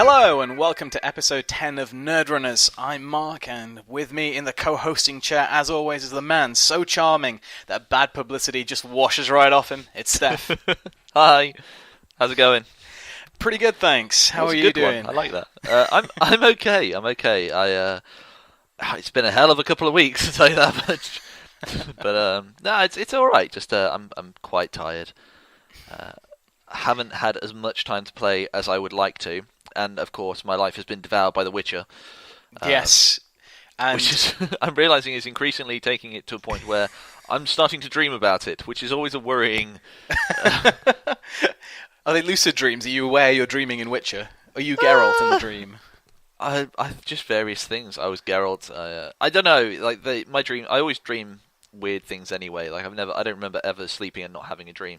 Hello and welcome to episode 10 of Nerdrunners. I'm Mark, and with me in the co-hosting chair, as always, is the man so charming that bad publicity just washes right off him. It's Stef. Hi. How's it going? Pretty good, thanks. How are you doing? I like that. I'm okay. I'm okay. It's been a hell of a couple of weeks, to tell you that much. But no, it's all right. Just I'm quite tired. Haven't had as much time to play as I would like to. And, of course, my life has been devoured by The Witcher. Yes. And Which is, I'm realising is increasingly taking it to a point where I'm starting to dream about it, which is always a worrying... Are they lucid dreams? Are you aware you're dreaming in Witcher? Are you Geralt in the dream? I just various things. I was Geralt. I don't know. Like my dream, I always dream weird things anyway. Like I don't remember ever sleeping and not having a dream.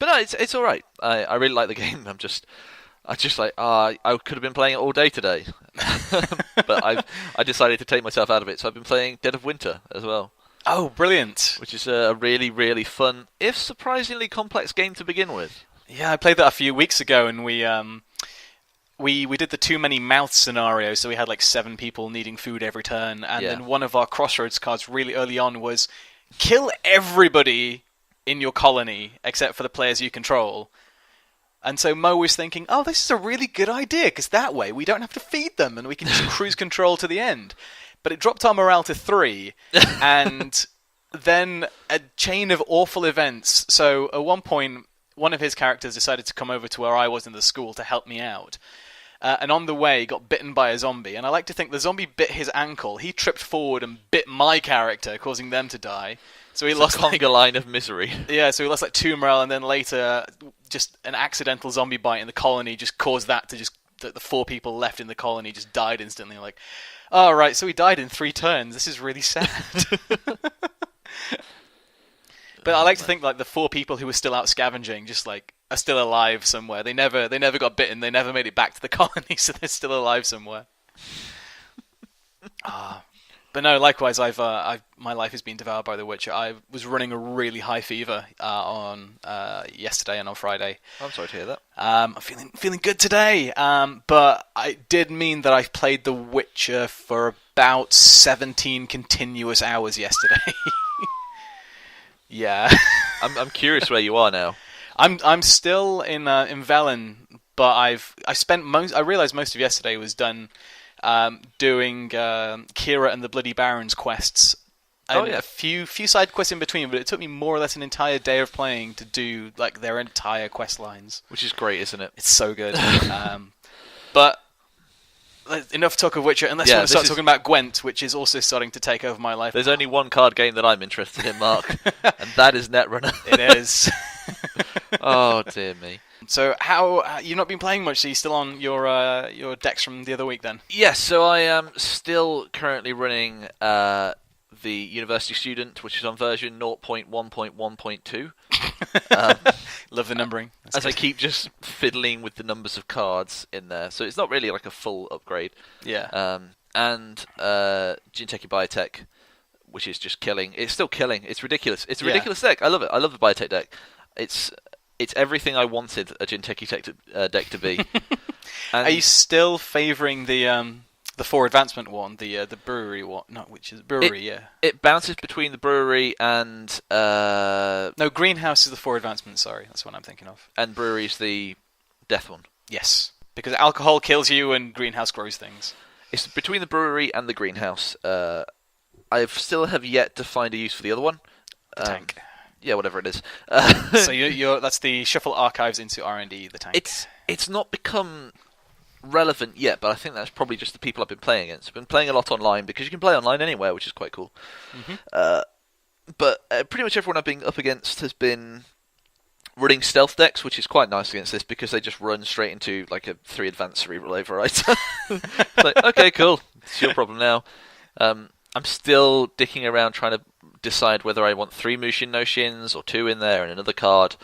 But no, it's all right. I really like the game. I could have been playing it all day today, but I decided to take myself out of it. So I've been playing Dead of Winter as well. Oh, brilliant! Which is a really, really fun, if surprisingly complex game to begin with. Yeah, I played that a few weeks ago, and we did the too many mouths scenario. So we had like 7 people needing food every turn, and then one of our crossroads cards really early on was kill everybody in your colony except for the players you control. And so Mo was thinking, oh, this is a really good idea, because that way we don't have to feed them and we can just cruise control to the end. But it dropped our morale to 3, and then a chain of awful events. So at one point, one of his characters decided to come over to where I was in the school to help me out. And on the way, got bitten by a zombie. And I like to think the zombie bit his ankle. He tripped forward and bit my character, causing them to die. So he lost a line of misery. Yeah, so he lost like 2 morale, and then later, just an accidental zombie bite in the colony just caused that to the 4 people left in the colony just died instantly. Like, oh, right, so he died in 3 turns. This is really sad. But I like to think like the 4 people who were still out scavenging just like are still alive somewhere. They never got bitten. They never made it back to the colony, so they're still alive somewhere. But no, likewise, my life has been devoured by The Witcher. I was running a really high fever on yesterday and on Friday. I'm sorry to hear that. I'm feeling good today, but I did mean that I've played The Witcher for about 17 continuous hours yesterday. Yeah. I'm curious where you are now. I'm still in Velen, but I realized most of yesterday was done doing Kira and the Bloody Barons quests. And a few side quests in between, but it took me more or less an entire day of playing to do like their entire quest lines. Which is great, isn't it? It's so good. But enough talk of Witcher, unless you want to start talking about Gwent, which is also starting to take over my life. There's only one card game that I'm interested in, Mark, and that is Netrunner. It is. Oh, dear me. So how you've not been playing much? So you're still on your decks from the other week then? Yes, so I am still currently running the University Student, which is on version 0.1.1.2. Love the numbering. That's as good. I keep just fiddling with the numbers of cards in there, so it's not really like a full upgrade. Yeah. And Jinteki Biotech, which is just killing. It's still killing. It's ridiculous. It's a ridiculous deck. I love it. I love the Biotech deck. It's everything I wanted a Jinteki deck to be. And are you still favouring the 4 advancement one, the brewery one? No, which is brewery? It bounces between the brewery and no, greenhouse is the 4 advancement. Sorry, that's what I'm thinking of. And brewery's the death one. Yes, because alcohol kills you and greenhouse grows things. It's between the brewery and the greenhouse. I still have yet to find a use for the other one. The tank. Yeah, whatever it is. So that's the shuffle archives into R&D, the tank. It's not become relevant yet, but I think that's probably just the people I've been playing against. I've been playing a lot online, because you can play online anywhere, which is quite cool. Mm-hmm. But pretty much everyone I've been up against has been running stealth decks, which is quite nice against this, because they just run straight into like a 3 advanced cerebral override. It's like, okay, cool. It's your problem now. I'm still dicking around trying to decide whether I want 3 Mushin no Shins or 2 in there and another card.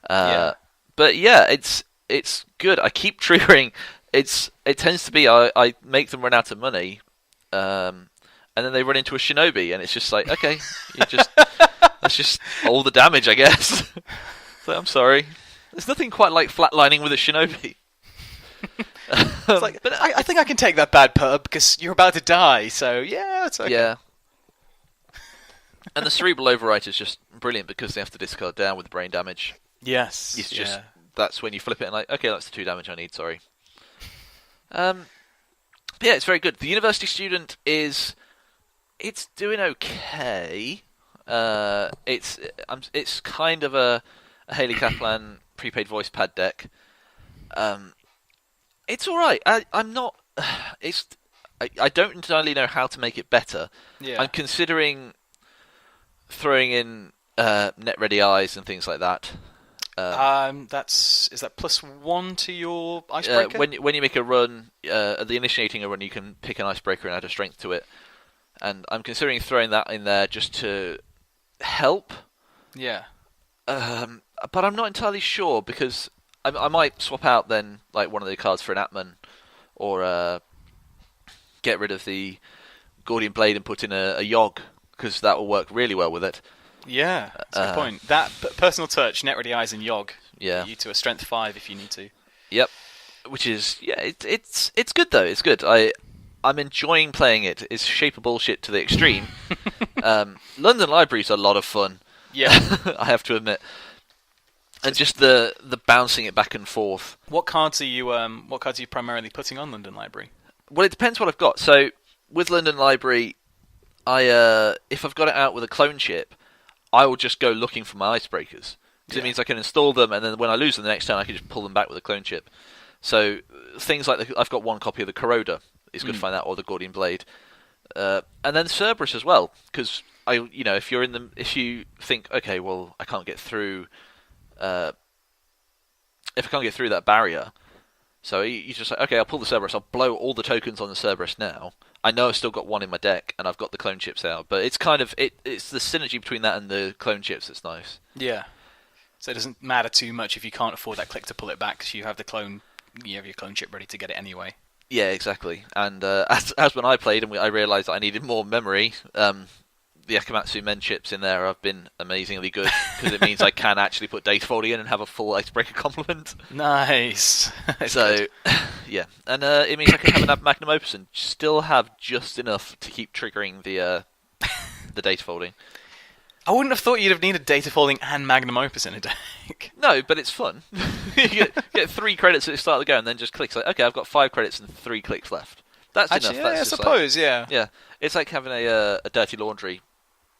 But yeah, it's good. I keep triggering. It tends to be I make them run out of money, and then they run into a shinobi, and it's just like, okay, that's just all the damage, I guess. So I'm sorry. There's nothing quite like flatlining with a shinobi. It's like, but I think I can take that bad pub because you're about to die. So yeah, it's okay. Yeah. And the cerebral overwrite is just brilliant because they have to discard down with brain damage. Yes. It's just that's when you flip it and like, okay, that's the 2 damage I need. Sorry. But yeah, it's very good. The university student it's doing okay. It's kind of a Haley Kaplan prepaid voice pad deck. It's all right. I'm not. I don't entirely know how to make it better. Yeah. I'm considering throwing in net ready eyes and things like that. Is that +1 to your icebreaker? When you make a run, at the initiating a run, you can pick an icebreaker and add a strength to it. And I'm considering throwing that in there just to help. Yeah. But I'm not entirely sure because I might swap out then like one of the cards for an Atman, or get rid of the Gordian Blade and put in a Yogg, because that will work really well with it. Yeah, that's a good point. That personal touch, net ready eyes, and Yogg. Yeah. You to a strength 5 if you need to. Yep. Which is it's good though. It's good. I'm enjoying playing it. It's shape of bullshit to the extreme. London Library's a lot of fun. Yeah, I have to admit. And just the bouncing it back and forth. What cards are you primarily putting on London Library? Well, it depends what I've got. So with London Library, if I've got it out with a clone chip, I will just go looking for my icebreakers, because it means I can install them, and then when I lose them the next turn, I can just pull them back with a clone chip. So things like I've got one copy of the Corroder. It's good to find that, or the Gordian Blade, and then Cerberus as well, because if you think, okay, well, I can't get through. If I can't get through that barrier, so you just say, okay, I'll pull the Cerberus, I'll blow all the tokens on the Cerberus now. I know I've still got one in my deck, and I've got the clone chips out, but it's kind of it's the synergy between that and the clone chips that's nice. Yeah. So it doesn't matter too much if you can't afford that click to pull it back, because you have your clone chip ready to get it anyway. Yeah, exactly. And as when I played and I realised I needed more memory, the Akamatsu Men chips in there have been amazingly good, because it means I can actually put data folding in and have a full icebreaker complement. Nice. So, yeah. And it means I can have an Magnum Opus and still have just enough to keep triggering the data folding. I wouldn't have thought you'd have needed data folding and Magnum Opus in a deck. No, but it's fun. You get 3 credits at the start of the go, and then just clicks like, okay, I've got 5 credits and 3 clicks left. That's Actually, enough. Yeah, I suppose, yeah. Yeah, it's like having a dirty laundry,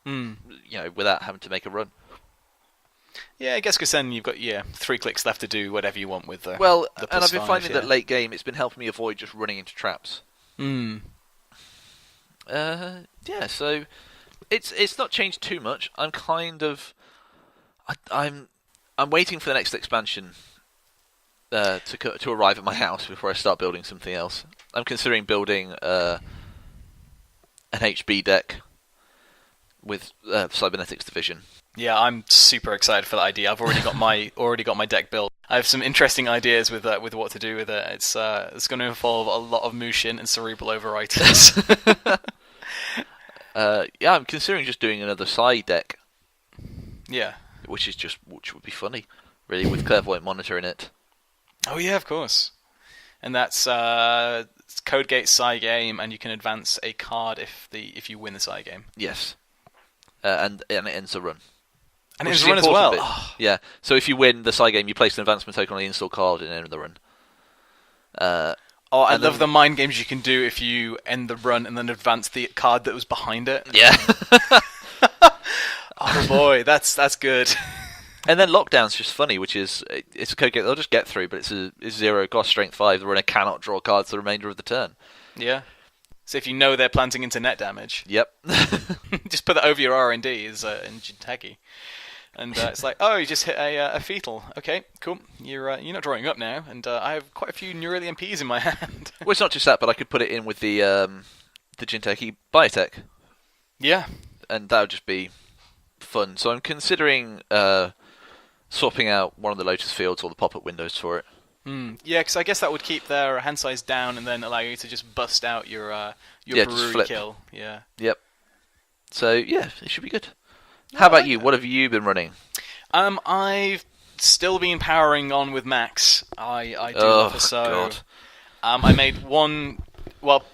without having to make a run. Yeah, I guess because then you've got 3 clicks left to do whatever you want with the and I've been finding that late game, it's been helping me avoid just running into traps. So it's not changed too much. I'm kind of I'm waiting for the next expansion to arrive at my house before I start building something else. I'm considering building an HB deck with Cybernetics Division. Yeah, I'm super excited for that idea. I've already got my deck built. I have some interesting ideas with what to do with it. It's going to involve a lot of Mushin and cerebral overwriters. Yeah, I'm considering just doing another Psy deck. Yeah, which would be funny, really, with Clairvoyant Monitor in it. Oh yeah, of course. And that's Codegate Psy game, and you can advance a card if you win the Psy game. Yes, and it ends the run. And it ends the run as well. Oh. Yeah, so if you win the Psy game, you place an advancement token on the install card and end the run. I love the mind games you can do if you end the run and then advance the card that was behind it. Yeah. Oh boy, that's good. And then Lockdown's just funny, which is it's a code game they'll just get through, but it's 0 cost, strength 5. The runner cannot draw cards the remainder of the turn. Yeah. So if you know they're planting into net damage, yep, just put that over your R&D as in Jinteki. And it's like, oh, you just hit a fetal. Okay, cool. You're not drawing up now, and I have quite a few Neural MPs in my hand. Well, it's not just that, but I could put it in with the Jinteki Biotech. Yeah. And that would just be fun. So I'm considering swapping out one of the Lotus Fields or the pop-up windows for it. Yeah, because I guess that would keep their hand size down and then allow you to just bust out your brewery kill. Yeah. Yep. So yeah, it should be good. How about you? What have you been running? I've still been powering on with Max. I do love her so. God. I made one. Well,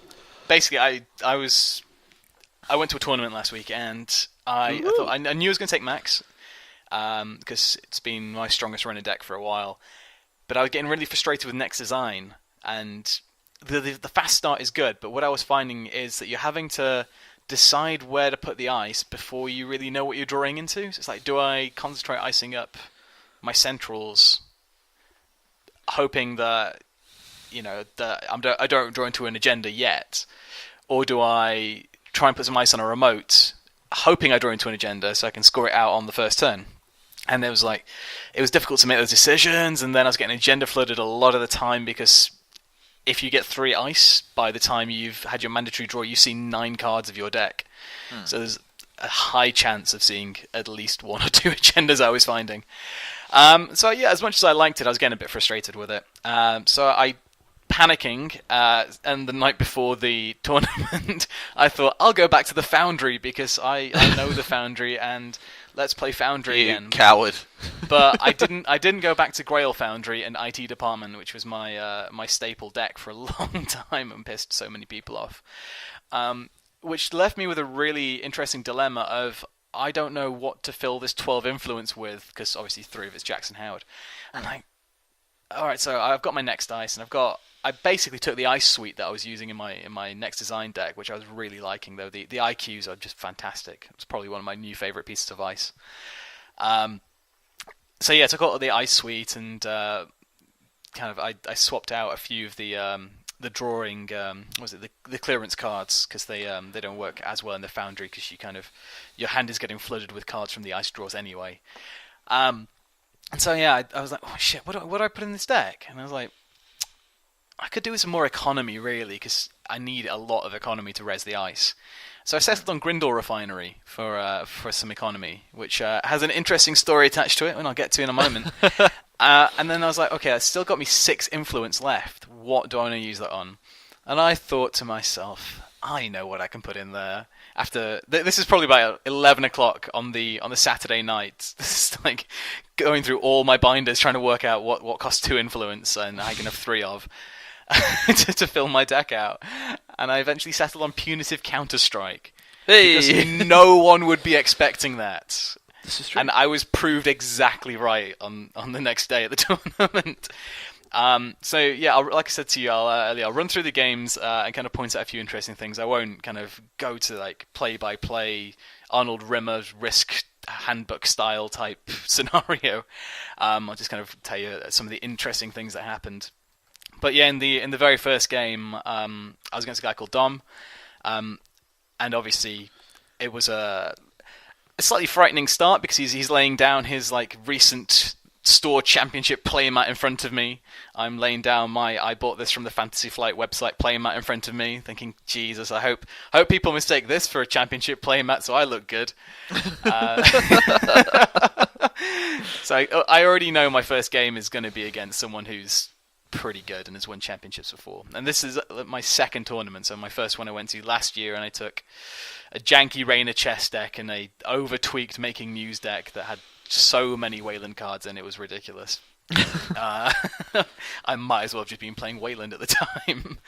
basically, I went to a tournament last week, and I thought I knew I was going to take Max, because it's been my strongest runner deck for a while. But I was getting really frustrated with next design, and the fast start is good, but what I was finding is that you're having to decide where to put the ice before you really know what you're drawing into. So it's like, do I concentrate icing up my centrals, hoping that I don't draw into an agenda yet, or do I try and put some ice on a remote, hoping I draw into an agenda so I can score it out on the first turn? And it was difficult to make those decisions, and then I was getting agenda flooded a lot of the time, because if you get 3 ice by the time you've had your mandatory draw, you see 9 cards of your deck. So there's a high chance of seeing at least 1 or 2 agendas, I was finding. So yeah, as much as I liked it, I was getting a bit frustrated with it. So I panicking, and the night before the tournament, I thought, I'll go back to the Foundry, because I know the Foundry, and let's play Foundry again. You coward. But I didn't go back to Grail Foundry and IT Department, which was my staple deck for a long time, and pissed so many people off. Which left me with a really interesting dilemma of, I don't know what to fill this 12 influence with, because obviously 3 of it's Jackson Howard. And alright, so I've got my next ice, and I basically took the ice suite that I was using in my next design deck, which I was really liking, though. The IQs are just fantastic. It's probably one of my new favourite pieces of ice. So yeah, I took out the ice suite, and I swapped out a few of the drawing, the clearance cards, because they don't work as well in the Foundry, because your hand is getting flooded with cards from the ice draws anyway. And so yeah, I was like, oh shit, what do I put in this deck? And I was like, I could do with some more economy, really, because I need a lot of economy to res the ice. So I settled on Grindel Refinery for some economy, which has an interesting story attached to it, and I'll get to in a moment. And then I was like, okay, I've still got me 6 influence left. What do I want to use that on? And I thought to myself, I know what I can put in there. After this is probably about 11 o'clock on the Saturday night. This is like going through all my binders, trying to work out what costs 2 influence and I can have 3 of. to fill my deck out, and I eventually settled on Punitive Counter-Strike. Because no one would be expecting that. This is true. And I was proved exactly right on the next day at the tournament. So yeah, like I said to you earlier, I'll run through the games and kind of point out a few interesting things. I won't kind of go to like play-by-play Arnold Rimmer Risk handbook style type scenario. I'll just kind of tell you some of the interesting things that happened. But yeah, in the very first game, I was against a guy called Dom, and obviously it was a slightly frightening start, because he's laying down his like recent store championship playmat in front of me. I'm laying down I bought this from the Fantasy Flight website playmat in front of me, thinking, Jesus, I hope people mistake this for a championship playmat so I look good. So I already know my first game is going to be against someone who's pretty good and has won championships before. And this is my second tournament, so my first one I went to last year, and I took a janky Rainer chess deck and a over-tweaked Making News deck that had so many Wayland cards in it was ridiculous. I might as well have just been playing Wayland at the time.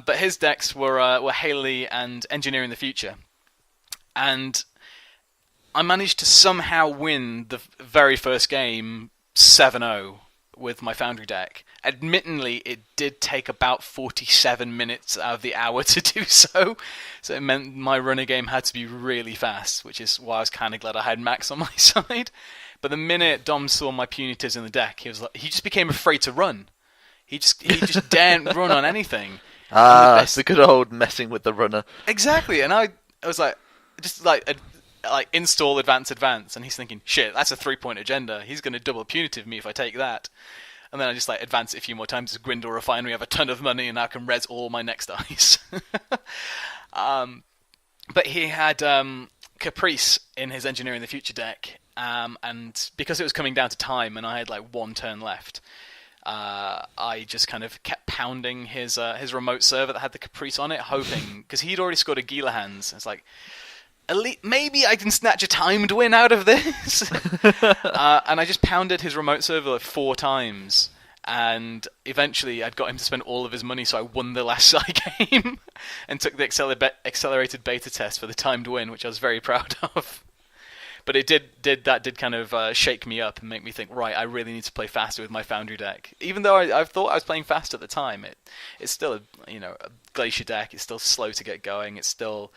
But his decks were Haley and Engineering the Future. And I managed to somehow win the very first game 7-0 with my Foundry deck. Admittedly, it did take about 47 minutes out of the hour to do so. So it meant my runner game had to be really fast, which is why I was kind of glad I had Max on my side. But the minute Dom saw my punitives in the deck, he just became afraid to run. He just daren't run on anything. It's the good old messing with the runner. Exactly, and I was like, just like install advance, and he's thinking, shit, that's a 3-point agenda. He's going to double punitive me if I take that. And then I just like advance it a few more times to Grindel Refinery, have a ton of money, and I can res all my next ice. But he had Caprice in his Engineering the Future deck, and because it was coming down to time and I had like 1 turn left, I just kind of kept pounding his remote server that had the Caprice on it, hoping, because he'd already scored a Gila Hands. It's like, at least, maybe I can snatch a timed win out of this. And I just pounded his remote server like 4 times, And eventually I'd got him to spend all of his money, so I won the last side game and took the accelerated beta test for the timed win, which I was very proud of. But it did kind of shake me up and make me think, right, I really need to play faster with my Foundry deck. Even though I thought I was playing fast at the time, it's still a Glacier deck. It's still slow to get going. It's still...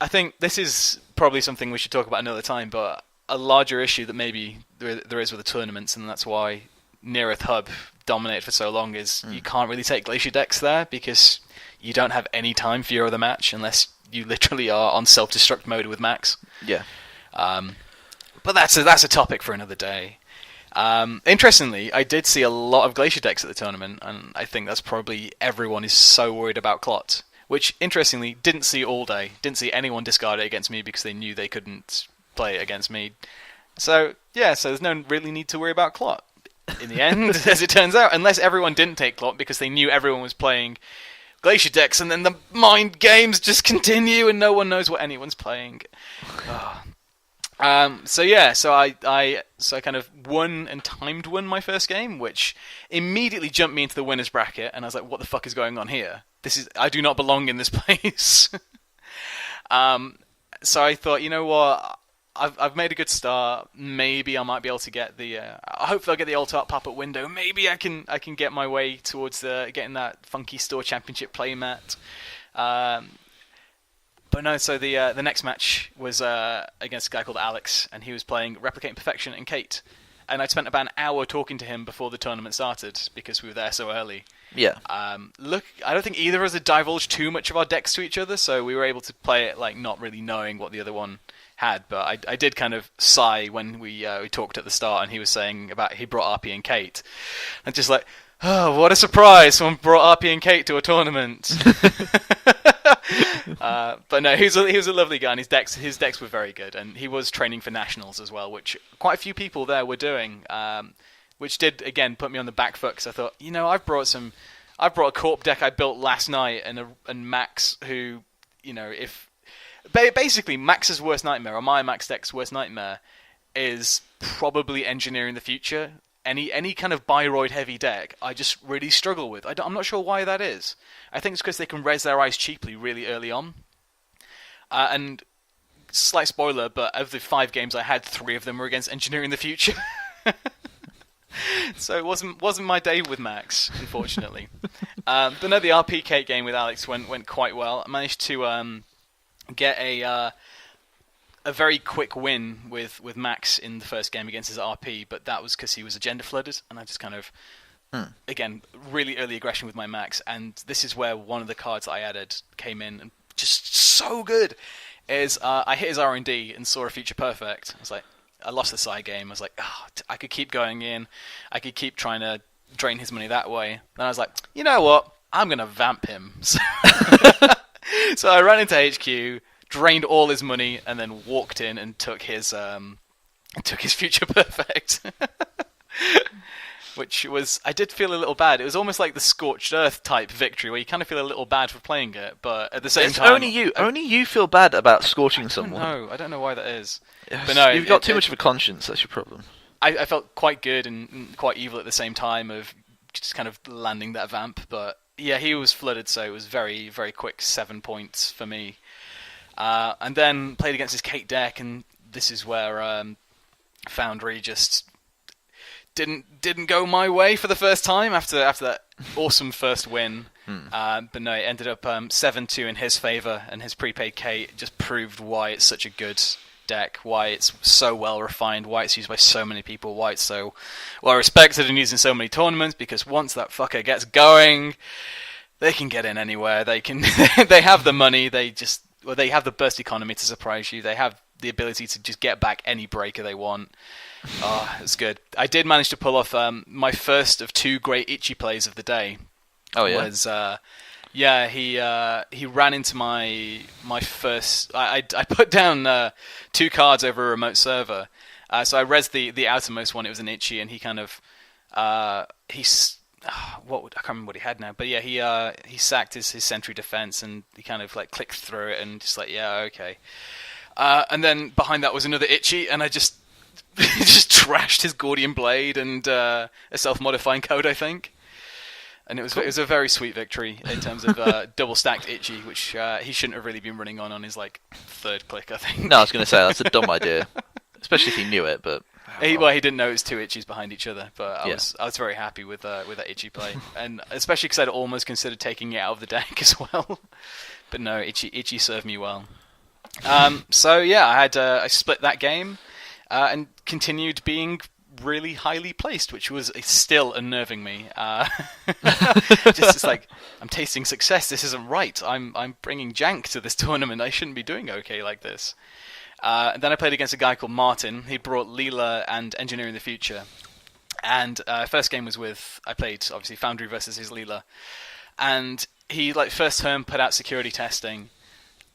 I think this is probably something we should talk about another time, but a larger issue that maybe there is with the tournaments, and that's why Neareth Hub dominated for so long, is you can't really take Glacier decks there because you don't have any time for your other match unless you literally are on self-destruct mode with Max. Yeah. But that's a topic for another day. Interestingly, I did see a lot of Glacier decks at the tournament, and I think that's probably everyone is so worried about Clot, which, interestingly, didn't see all day. Didn't see anyone discard it against me because they knew they couldn't play it against me. So, yeah, so there's no really need to worry about Clot in the end, as it turns out, unless everyone didn't take Clot because they knew everyone was playing Glacier decks, and then the mind games just continue and no one knows what anyone's playing. So I kind of won and timed won my first game, which immediately jumped me into the winners bracket, and I was like, what the fuck is going on here? I do not belong in this place. So I thought, you know what, I've made a good start. Maybe I might be able to get hopefully I'll get the alt-art pop-up window. Maybe I can get my way towards getting that Funky Store Championship playmat. But no, so the next match was against a guy called Alex, and he was playing Replicating Perfection and Kate. And I'd spent about an hour talking to him before the tournament started because we were there so early. Yeah. I don't think either of us had divulged too much of our decks to each other, so we were able to play it like not really knowing what the other one had. But I did kind of sigh when we talked at the start, and he was saying about he brought RP and Kate, and just like, oh, what a surprise! Someone brought RP and Kate to a tournament. But no, he was a lovely guy, and his decks were very good, and he was training for nationals as well, which quite a few people there were doing, which did again put me on the back foot because I thought, I've brought a Corp deck I built last night, and Max, who, if basically Max's worst nightmare, or my Max deck's worst nightmare, is probably engineering the future. Any kind of Biroid heavy deck, I just really struggle with. I'm not sure why that is. I think it's because they can res their eyes cheaply really early on. And slight spoiler, but of the 5 games I had, 3 of them were against Engineering the Future. So it wasn't my day with Max, unfortunately. But no, the RP Kate game with Alex went quite well. I managed to get a very quick win with Max in the first game against his RP, but that was because he was agenda flooded, and I just kind of, again, really early aggression with my Max, and this is where one of the cards I added came in, and just so good, is I hit his R&D and saw a Future Perfect. I was like, I lost the side game, I was like, I could keep going in, I could keep trying to drain his money that way, then I was like, you know what, I'm going to vamp him. So I ran into HQ, drained all his money, and then walked in and took his Future Perfect. Which was, I did feel a little bad. It was almost like the Scorched Earth type victory, where you kind of feel a little bad for playing it, but at the same time... Only you feel bad about scorching someone. No, I don't know why that is. Yes. But no, you've got too much of a conscience, that's your problem. I felt quite good and quite evil at the same time of just kind of landing that vamp, but yeah, he was flooded, so it was very, very quick 7 points for me. And then played against his Kate deck, and this is where Foundry just didn't go my way for the first time after that awesome first win. But no, it ended up 7-2 in his favour, and his prepaid Kate just proved why it's such a good deck, why it's so well refined, why it's used by so many people, why it's so well respected and used in so many tournaments, because once that fucker gets going, they can get in anywhere. They can they have the money, they have the burst economy to surprise you. They have the ability to just get back any breaker they want. Oh, it's good. I did manage to pull off my first of 2 great Itchy plays of the day. Oh yeah. Was he ran into my first. I put down 2 cards over a remote server. So I rezzed the outermost one. It was an Itchy, and he kind of I can't remember what he had now, but yeah, he sacked his sentry defense, and he kind of like clicked through it and just like, yeah, okay. And then behind that was another Itchy, and I just just trashed his Gordian blade and a self-modifying code, I think. And it was a very sweet victory in terms of double stacked Itchy, which he shouldn't have really been running on his like third click, I think. No, I was going to say that's a dumb idea, especially if he knew it. But he didn't know it was two Itchies behind each other. But I was very happy with that Itchy play, and especially because I'd almost considered taking it out of the deck as well. But no, Itchy served me well. So yeah, I split that game and continued being really highly placed, which was still unnerving me. It's like, I'm tasting success. This isn't right. I'm bringing jank to this tournament. I shouldn't be doing okay like this. And then I played against a guy called Martin. He brought Leela and Engineering the Future. And first game was I played obviously Foundry versus his Leela, and he like first turn put out security testing,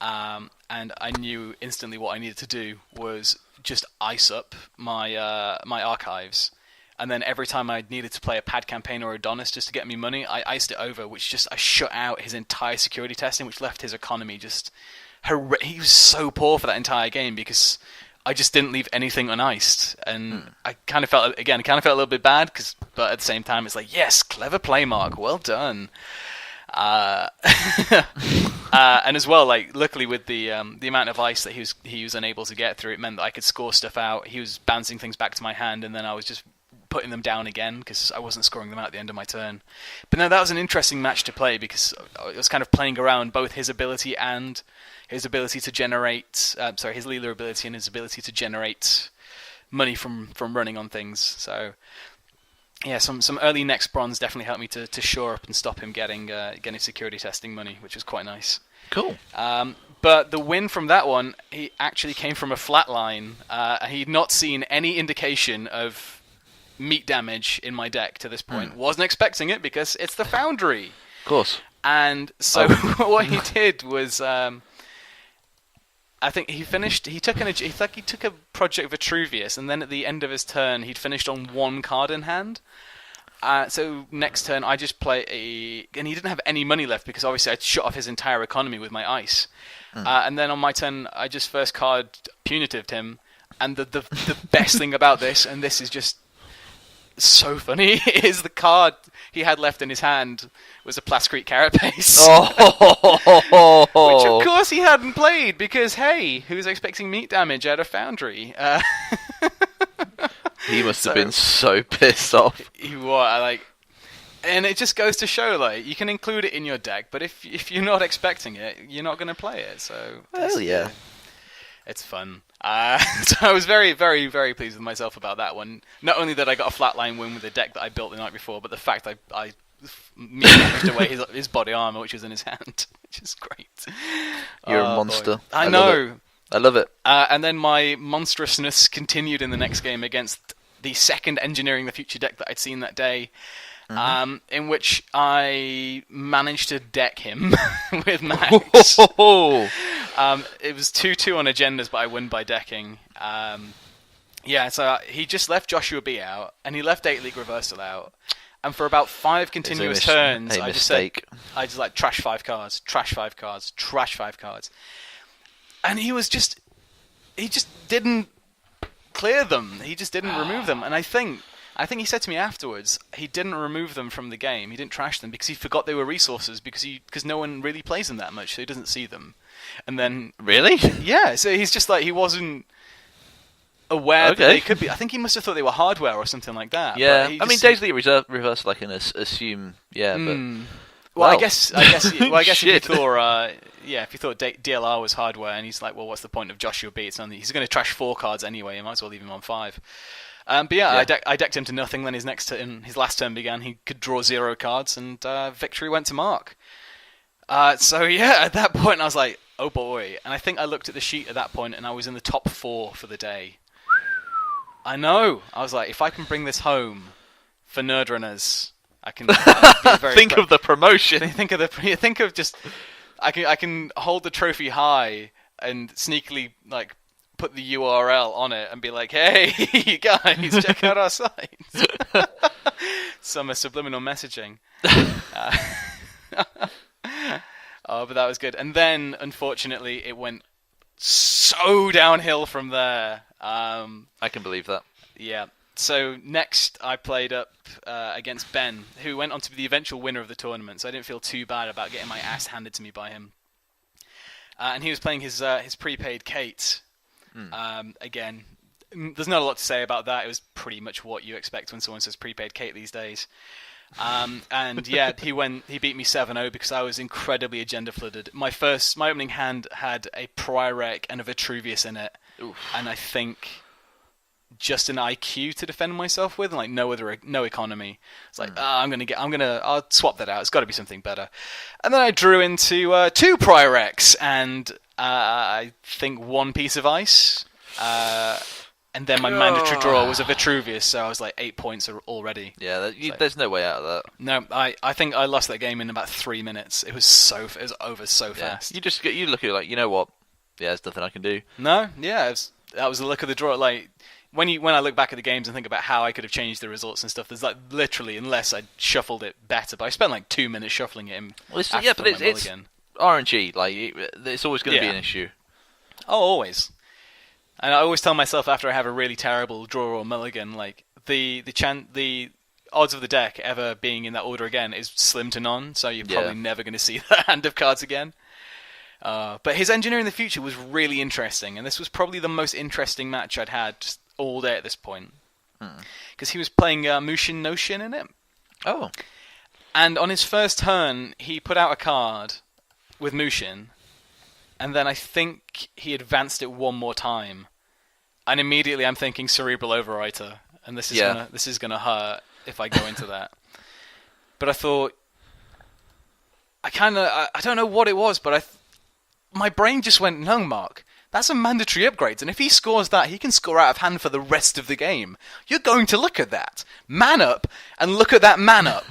and I knew instantly what I needed to do was just ice up my archives, and then every time I needed to play a pad campaign or Adonis just to get me money, I iced it over, I shut out his entire security testing, which left his economy just he was so poor for that entire game because I just didn't leave anything uniced, and I kind of felt a little bit bad, but at the same time it's like, yes, clever play, Mark, well done. And as well, like luckily with the amount of ice that he was unable to get through, it meant that I could score stuff out. He was bouncing things back to my hand, and then I was just putting them down again because I wasn't scoring them out at the end of my turn. But no, that was an interesting match to play because it was kind of playing around both his ability and his ability to generate, his Leela ability and his ability to generate money from running on things. So yeah, some early next bronze definitely helped me to shore up and stop him getting security testing money, which was quite nice. Cool. But the win from that one, he actually came from a flat line. He'd not seen any indication of meat damage in my deck to this point. Wasn't expecting it because it's the Foundry. Of course. And so what he did was, I think he took a Project Vitruvius, and then at the end of his turn, he'd finished on one card in hand. So next turn, I just play and he didn't have any money left because obviously I'd shut off his entire economy with my ice. And then on my turn, I just first card punitived him. And the best thing about this, and this is just so funny, is the card he had left in his hand was a Plascrete Carapace. Which of course he hadn't played because, hey, who's expecting meat damage out of Foundry? He must have been so pissed off. He was and it just goes to show, like, you can include it in your deck, but if you're not expecting it, you're not going to play it. So hell yeah, it's fun. So I was very, very, very pleased with myself about that one. Not only that I got a flatline win with a deck that I built the night before, but the fact I damaged away his body armor, which was in his hand, which is great. You're a monster. I know. I love it. And then my monstrousness continued in the next game against the second Engineering the Future deck that I'd seen that day, in which I managed to deck him with Max. It was 2-2 on agendas, but I won by decking. So he just left Joshua B out, and he left 8 League Reversal out. And for about 5 continuous turns, I just trash 5 cards, trash 5 cards, trash 5 cards. And he just didn't clear them. He just didn't remove them. And I think he said to me afterwards, he didn't remove them from the game. He didn't trash them because he forgot they were resources because no one really plays them that much, so he doesn't see them. And then really, yeah. So he's just like, he wasn't aware that they could be. I think he must have thought they were hardware or something like that. Yeah, I mean, Daisy Reversal, I can assume. Yeah, but well, I guess if you thought, if you thought DLR was hardware, and he's like, well, what's the point of Joshua B? It's only he's going to trash 4 cards anyway. You might as well leave him on 5. But I decked him to nothing. Then his last turn began. He could draw 0 cards, and victory went to Mark. At that point, I was like, oh boy. And I think I looked at the sheet at that point, and I was in the top 4 for the day. I know. I was like, if I can bring this home for Nerdrunners, I can be very think of the promotion. I can hold the trophy high and sneakily like put the URL on it and be like, hey, you guys, check out our site. Some subliminal messaging. But that was good. And then, unfortunately, it went so downhill from there. I can believe that. Yeah. So next I played up against Ben, who went on to be the eventual winner of the tournament, so I didn't feel too bad about getting my ass handed to me by him. And he was playing his prepaid Kate. Again, there's not a lot to say about that. It was pretty much what you expect when someone says prepaid Kate these days. And yeah, he beat me 7-0 because I was incredibly agenda flooded. My opening hand had a Prior Wreck and a Vitruvius in it. Oof. And I think just an IQ to defend myself with, and like no economy. It's like I'll swap that out. It's got to be something better. And then I drew into 2 Prior Wrecks and I think 1 piece of ice. And then my mandatory draw was a Vitruvius, so I was like 8 points already. Yeah, there's no way out of that. No, I think I lost that game in about 3 minutes. It was over so fast. You look at it like, you know what? Yeah, there's nothing I can do. No, yeah, that was the look of the draw. Like when I look back at the games and think about how I could have changed the results and stuff, there's like literally, unless I shuffled it better, but I spent like 2 minutes shuffling it. But it's RNG. Like it's always going to be an issue. Oh, always. And I always tell myself after I have a really terrible draw or mulligan, like the odds of the deck ever being in that order again is slim to none. So you're probably never going to see that hand of cards again. But his Engineering the Future was really interesting, and this was probably the most interesting match I'd had just all day at this point. Because he was playing Mushin, no Shin in it. Oh. And on his first turn, he put out a card with Mushin, and then I think he advanced it one more time. And immediately I'm thinking Cerebral Overwriter, and this is gonna hurt if I go into that. But I thought, I don't know what it was, but my brain just went, no, Mark, that's a mandatory upgrade, and if he scores that, he can score out of hand for the rest of the game. You're going to look at that. Man up, and look at that man up.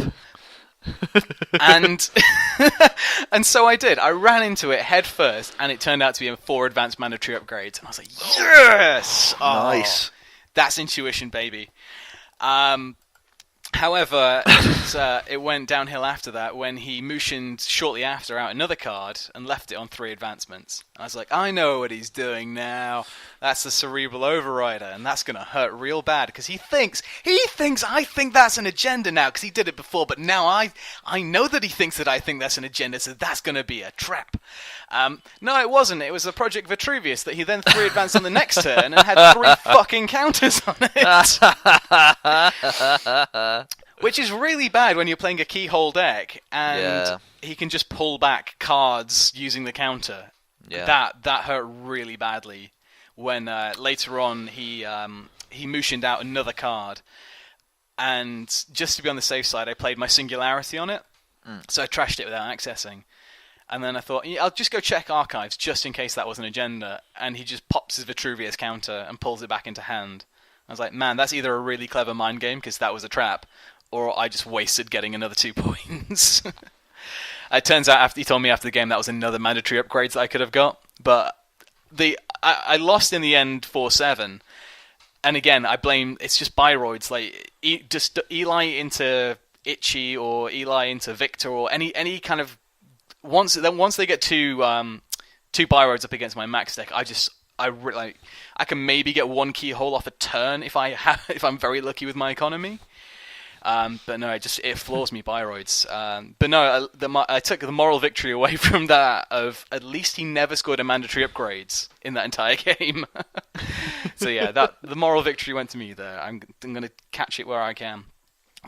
and and so I did. I ran into it head first, and it turned out to be 4 advanced mandatory upgrades, and I was like, yes! Nice. That's intuition, baby. However, it went downhill after that when he Mushined shortly after out another card and left it on 3 advancements. I was like, I know what he's doing now. That's the Cerebral Overrider, and that's going to hurt real bad because he thinks I think that's an agenda now because he did it before, but now I know that he thinks that I think that's an agenda, so that's going to be a trap. No, it wasn't. It was a Project Vitruvius that he then 3 advanced on the next turn and had 3 fucking counters on it. Which is really bad when you're playing a keyhole deck and he can just pull back cards using the counter. Yeah. That hurt really badly when later on he Mushined out another card. And just to be on the safe side, I played my Singularity on it. So I trashed it without accessing. And then I thought, I'll just go check archives just in case that was an agenda. And he just pops his Vitruvius counter and pulls it back into hand. I was like, man, that's either a really clever mind game because that was a trap, or I just wasted getting another 2 points. It turns out he told me after the game that was another mandatory upgrade that I could have got. But I lost in the end 4-7. And again, I blame, it's just Biroids. Like, just Eli into Itchy or Eli into Victor or any kind of... Once they get 2 Biroids up against my max deck, I can maybe get 1 keyhole off a turn if I'm very lucky with my economy. But no, it floors me Biroids. But no, I took the moral victory away from that of at least he never scored a mandatory upgrades in that entire game. So yeah, the moral victory went to me there. I'm going to catch it where I can.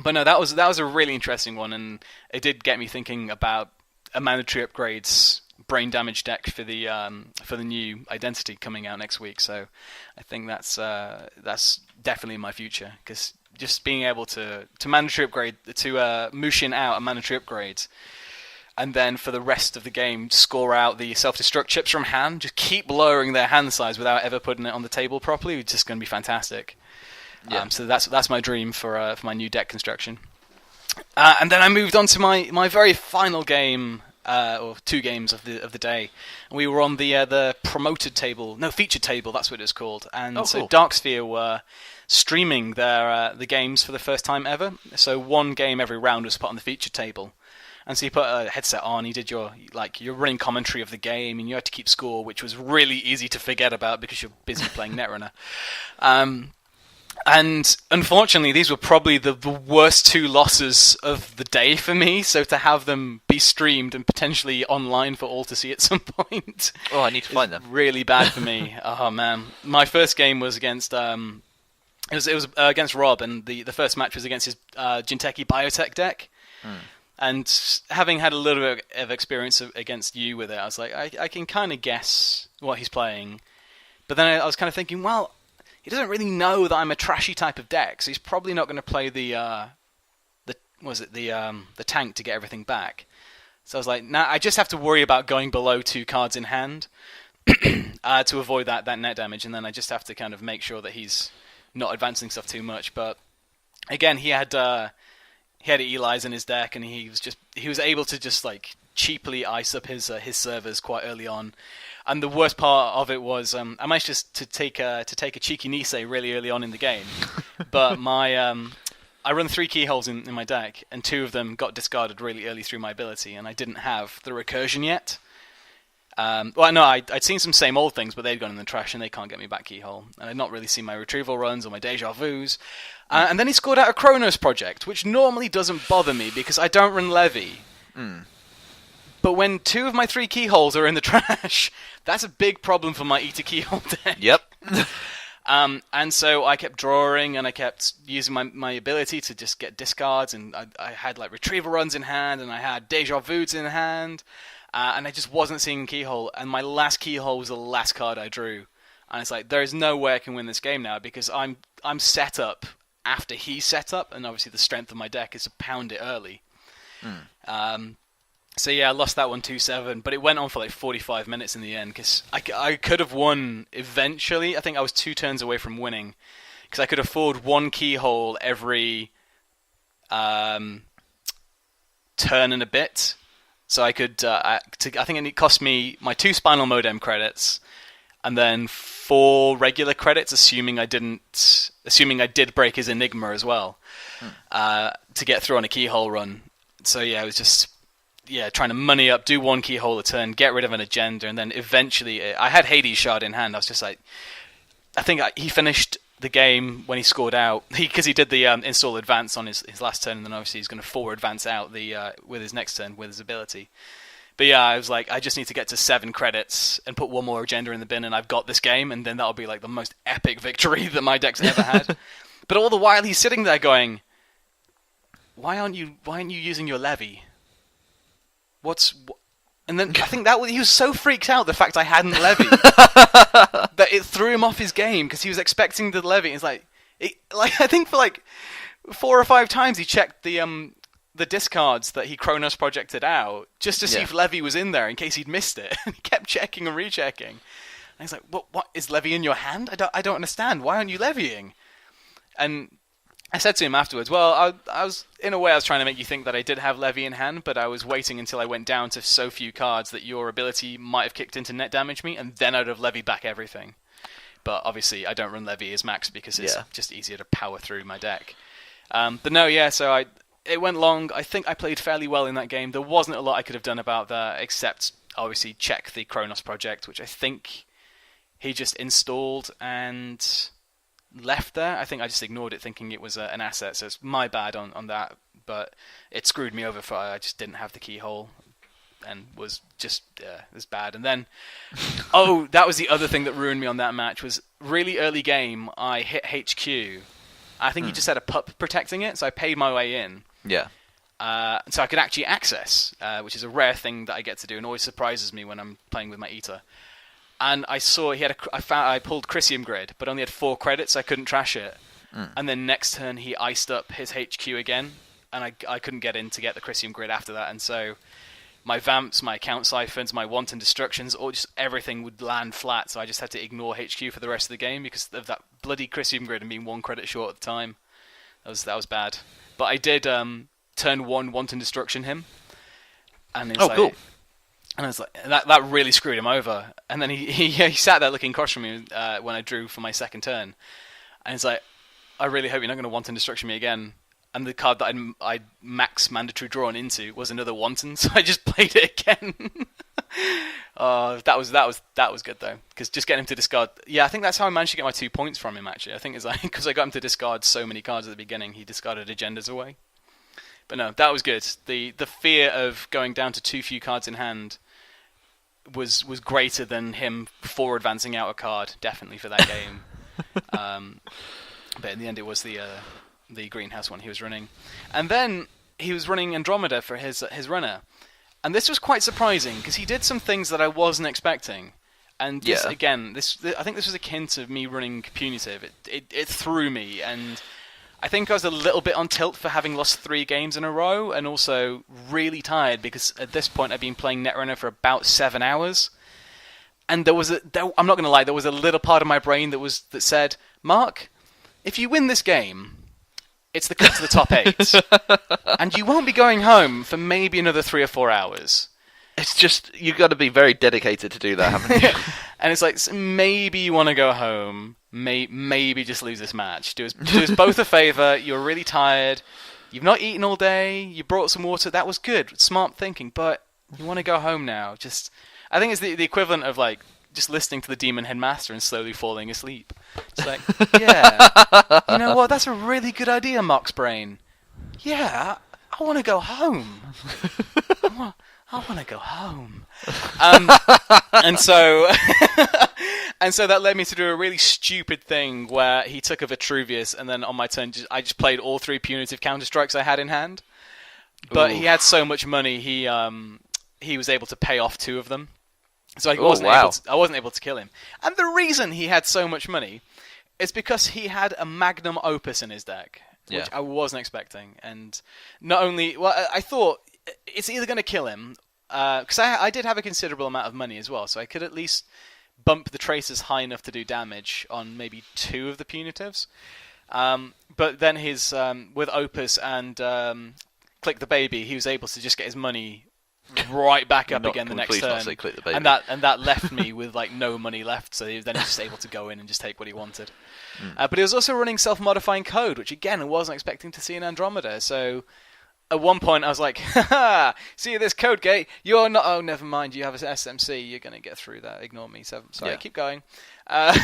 But no, that was a really interesting one, and it did get me thinking about a mandatory upgrades brain damage deck for the new identity coming out next week. So I think that's definitely in my future, because just being able to mandatory upgrade to Mushin out a mandatory upgrade, and then for the rest of the game score out the self-destruct chips from hand, just keep lowering their hand size without ever putting it on the table properly, it's just going to be fantastic. Yeah. So that's my dream for my new deck construction. And then I moved on to my very final game, or 2 games of the day. We were on the promoted table, featured table. That's what it's called. And so Darksphere were streaming the games for the first time ever. So 1 game every round was put on the featured table, And so you put a headset on, you did your running commentary of the game, and you had to keep score, which was really easy to forget about because you're busy playing Netrunner. And unfortunately, these were probably the worst 2 losses of the day for me. So to have them be streamed and potentially online for all to see at some point, I need to find them. Really bad for me. Oh man, my first game was against it was against Rob, and the first match was against his Jinteki Biotech deck. And having had a little bit of experience against you with it, I was like, I can kind of guess what he's playing. But then I was kind of thinking, well, he doesn't really know that I'm a trashy type of deck, so he's probably not going to play the tank to get everything back. So I was like, nah, I just have to worry about going below 2 cards in hand to avoid that net damage, and then I just have to kind of make sure that he's not advancing stuff too much. But again, he had Eli's in his deck, and he was able to just like cheaply ice up his servers quite early on. And the worst part of it was I managed just to take a cheeky Nisei really early on in the game, but I run 3 keyholes in my deck, and 2 of them got discarded really early through my ability, and I didn't have the recursion yet. I'd seen some same old things, but they'd gone in the trash, and they can't get me back keyhole. And I'd not really seen my retrieval runs or my deja vus. And then he scored out a Kronos project, which normally doesn't bother me because I don't run Levy. But when 2 of my 3 keyholes are in the trash, that's a big problem for my Eater keyhole deck. Yep. And so I kept drawing, and I kept using my ability to just get discards, and I had like retrieval runs in hand, and I had deja vus in hand, and I just wasn't seeing keyhole, and my last keyhole was the last card I drew. And it's like, there is no way I can win this game now, because I'm set up after he's set up, and obviously the strength of my deck is to pound it early. So yeah, I lost that one 2-7, but it went on for like 45 minutes in the end, because I could have won eventually. I think I was 2 turns away from winning, because I could afford 1 keyhole every turn and a bit. So I could, I think it cost me my 2 Spinal Modem credits, and then 4 regular credits, assuming I did break his Enigma as well, to get through on a keyhole run. So yeah, it was just trying to money up, do 1 keyhole a turn, get rid of an agenda, and then eventually I had Hades Shard in hand. I was just like, I think he finished the game when he scored out, because he did the install advance on his last turn, and then obviously he's going to forward advance out with his next turn with his ability. But yeah, I was like, I just need to get to 7 credits and put 1 more agenda in the bin, and I've got this game, and then that'll be like the most epic victory that my deck's ever had. But all the while he's sitting there going, why aren't you using your Levy? And then I think he was so freaked out the fact I hadn't Levy that it threw him off his game, because he was expecting the Levy. It's like I think for like 4 or 5 times he checked the discards that he Kronos projected out just to see if Levy was in there in case he'd missed it. And he kept checking and rechecking. And he's like, "What is Levy in your hand? I don't understand. Why aren't you levying?" And I said to him afterwards, well, I was in a way I was trying to make you think that I did have Levy in hand, but I was waiting until I went down to so few cards that your ability might have kicked into net damage me, and then I'd have Levied back everything. But obviously I don't run Levy as max because it's just easier to power through my deck. But no, so it went long. I think I played fairly well in that game. There wasn't a lot I could have done about that, except obviously check the Kronos project, which I think he just installed and left there. I think I just ignored it thinking it was an asset, so it's my bad on that, but it screwed me over for I just didn't have the keyhole and was just it was bad. And then that was the other thing that ruined me on that match, was really early game I hit HQ. I think he just had a pup protecting it, so I paid my way in. So I could actually access, which is a rare thing that I get to do and always surprises me when I'm playing with my Eater. And I saw I pulled Krystian Grid, but only had 4 credits, so I couldn't trash it. And then next turn he iced up his HQ again, and I couldn't get in to get the Krystian Grid after that. And so my Vamps, my Account Siphons, my Wanton Destructions, or just everything would land flat, so I just had to ignore HQ for the rest of the game because of that bloody Krystian Grid and being 1 credit short at the time. That was bad. But I did turn 1 Wanton Destruction him. And it's cool. And I was like, that really screwed him over. And then he sat there looking across from me when I drew for my second turn. And he's like, I really hope you're not going to Wanton Destruction me again. and the card that I'd max mandatory drawn into was another Wanton, so I just played it again. That was good though, because just getting him to discard. Yeah, I think that's how I managed to get my 2 points from him. Actually, I think it's like because I got him to discard so many cards at the beginning, he discarded agendas away. But no, that was good. The fear of going down to too few cards in hand was greater than him forward advancing out a card, definitely for that game. But in the end, it was the greenhouse one he was running, and then he was running Andromeda for his runner, and this was quite surprising because he did some things that I wasn't expecting, and this, again, I think this was akin to me running Punitive. It threw me, and I think I was a little bit on tilt for having lost 3 games in a row, and also really tired because at this point I'd been playing Netrunner for about 7 hours. And I'm not going to lie, there was a little part of my brain that said, Mark, if you win this game, it's the cut to the top 8. And you won't be going home for maybe another 3 or 4 hours. It's just, you've got to be very dedicated to do that, haven't you? And it's like, so maybe you want to go home, maybe just lose this match. Do us both a favour, you're really tired, you've not eaten all day, you brought some water, that was good, smart thinking, but you want to go home now. I think it's the equivalent of like just listening to the Demon Headmaster and slowly falling asleep. It's like, yeah, you know what? That's a really good idea, Mox Brain. Yeah, I want to go home. I want to go home. And so that led me to do a really stupid thing where he took a Vitruvius, and then on my turn, I just played all 3 punitive counter strikes I had in hand. But he had so much money, he was able to pay off 2 of them. So I wasn't able to kill him. And the reason he had so much money is because he had a magnum opus in his deck, which I wasn't expecting. And not only, I thought it's either going to kill him, because I did have a considerable amount of money as well, so I could at least bump the tracers high enough to do damage on maybe 2 of the punitives. But then his with opus and Click the Baby, he was able to just get his money right back up again the next turn, and that left me with like no money left. So then he was just able to go in and just take what he wanted. But he was also running self-modifying code, which again I wasn't expecting to see in Andromeda. So at one point I was like, "Ha! See this code gate? You're not. Oh, never mind. You have an SMC. You're gonna get through that. Ignore me." So sorry, keep going. But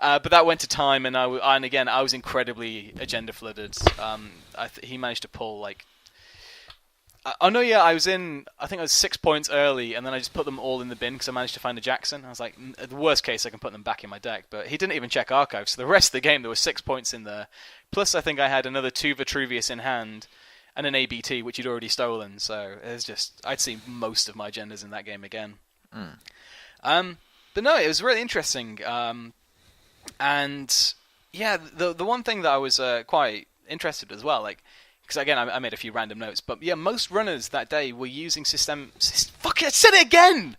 that went to time, and again I was incredibly agenda flooded. He managed to pull like. I think I was 6 points early, and then I just put them all in the bin because I managed to find a Jackson. I was like, at the worst case, I can put them back in my deck. But he didn't even check archives, so the rest of the game, there were 6 points in there. Plus, I think I had another 2 Vitruvius in hand, and an ABT, which he'd already stolen. So it was just, I'd seen most of my agendas in that game again. But no, it was really interesting. And yeah, the one thing that I was quite interested as well, like, because again, I made a few random notes, but yeah, most runners that day were using fuck it, I said it again!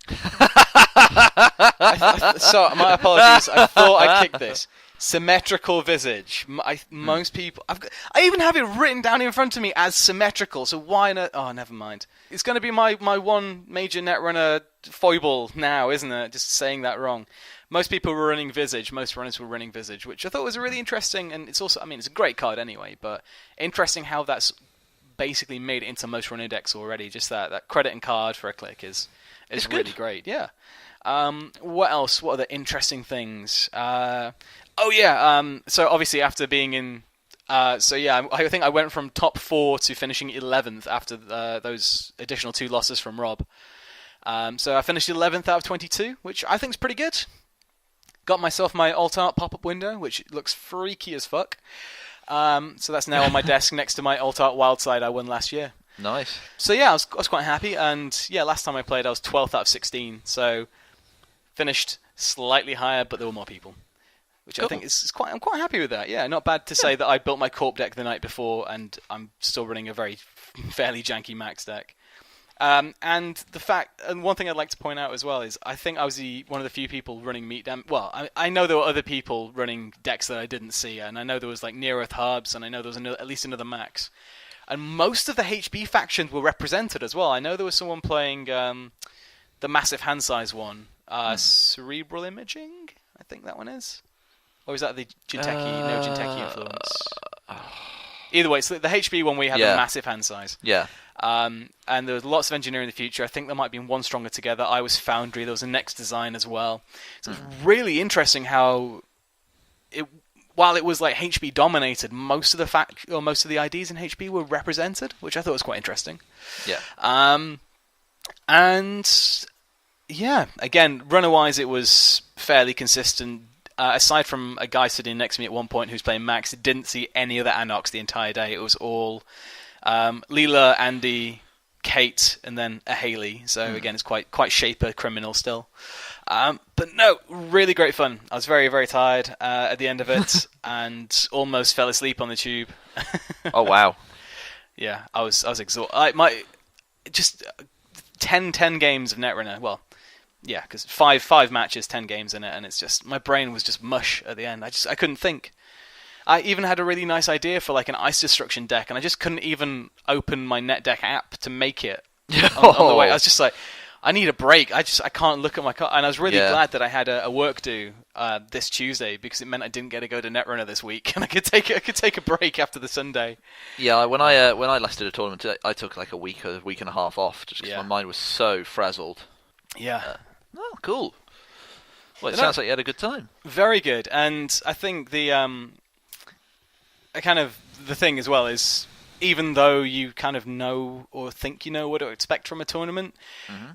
So, my apologies, I thought I kicked this. Symmetrical Visage. Most people... I even have it written down in front of me as symmetrical, so why not... Oh, never mind. It's going to be my one major Netrunner foible now, isn't it? Just saying that wrong. Most people were running Visage. Most runners were running Visage, which I thought was really interesting. And it's also, I mean, it's a great card anyway, but interesting how that's basically made it into most running decks already. Just that credit and card for a click is really great. Yeah. What else? What other interesting things? So obviously after being in, I think I went from top 4 to finishing 11th after those additional 2 losses from Rob. So I finished 11th out of 22, which I think is pretty good. Got myself my alt art pop-up window, which looks freaky as fuck. So that's now on my desk next to my alt art Wildside I won last year. Nice. So yeah, I was quite happy, and yeah, last time I played I was 12th out of 16, so finished slightly higher, but there were more people, which cool. I think is quite. I'm quite happy with that. Yeah, not bad to say that I built my Corp deck the night before, and I'm still running a fairly janky Max deck. And one thing I'd like to point out as well is I think I was one of the few people running meat damage. Well, I know there were other people running decks that I didn't see, and I know there was like Near Earth Harbs, and I know there was at least another Max. And most of the HB factions were represented as well. I know there was someone playing the massive hand size one, Cerebral Imaging, I think that one is. Or is that the Jinteki, Neo Jinteki influence? Either way, so the HB one we had a massive hand size. Yeah. And there was lots of engineering in the future. I think there might be one stronger together. I was Foundry. There was a next design as well. So it was really interesting how while it was like HB dominated, most of the IDs in HB were represented, which I thought was quite interesting. Yeah. And yeah, again, runner-wise, it was fairly consistent. Aside from a guy sitting next to me at one point who's playing Max, didn't see any other Anox the entire day. It was all Leela, Andy, Kate, and then a Haley. So again, it's quite Shaper criminal still. But no, really great fun. I was very, very tired at the end of it and almost fell asleep on the tube. Oh, wow. Yeah, I was exhausted. Just 10 games of Netrunner. Well, yeah, because five matches, 10 games in it, and it's just my brain was just mush at the end. I couldn't think. I even had a really nice idea for like an ice destruction deck, and I just couldn't even open my NetDeck app to make it on the way. I was just like, I need a break. I can't look at my card, and I was really glad that I had a work due this Tuesday because it meant I didn't get to go to Netrunner this week, and I could take a break after the Sunday. Yeah, when I last did a tournament, I took like a week and a half off just because my mind was so frazzled. Yeah. Oh, cool. Well, it sounds like you had a good time. Very good, and I think the thing as well is, even though you kind of know or think you know what to expect from a tournament,